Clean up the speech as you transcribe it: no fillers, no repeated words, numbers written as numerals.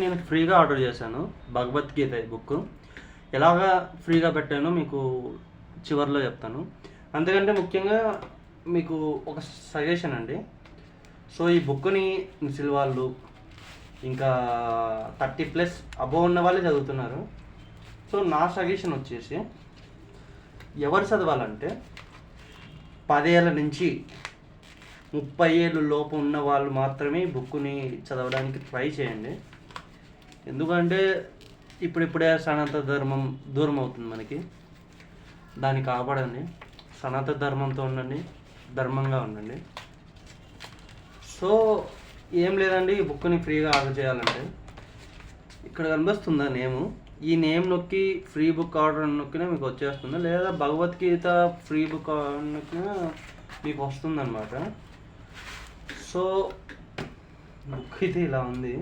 నేను ఫ్రీగా ఆర్డర్ చేశాను భగవద్గీత బుక్. ఎలాగా ఫ్రీగా పెట్టానో మీకు చివరిలో చెప్తాను. అంతకంటే ముఖ్యంగా మీకు ఒక సజెషన్ అండి. సో ఈ బుక్ని ముసలి వాళ్ళు ఇంకా 30+ అబోవ్ ఉన్న వాళ్ళే చదువుతున్నారు. సో నా సజెషన్ వచ్చేసి ఎవరు చదవాలంటే 10 ఏళ్ళ నుంచి 30 ఏళ్ళు లోపు ఉన్న వాళ్ళు మాత్రమే ఈ బుక్ని చదవడానికి ట్రై చేయండి. ఎందుకంటే ఇప్పుడిప్పుడే సనాతన ధర్మం దూరం అవుతుంది మనకి. దాన్ని కాపాడండి, సనాతన ధర్మంతో ఉండండి, ధర్మంగా ఉండండి. సో ఏం లేదండి, ఈ బుక్ని ఫ్రీగా ఆర్డర్ చేయాలంటే ఇక్కడ కనిపిస్తుందా నేము, ఈ నేమ్ నొక్కి ఫ్రీ బుక్ ఆర్డర్ నొక్కినా మీకు వచ్చేస్తుంది, లేదా భగవద్గీత ఫ్రీ బుక్ ఆర్డర్ నొక్కినా మీకు వస్తుందన్నమాట. సో బుక్ అయితే ఇలా ఉంది.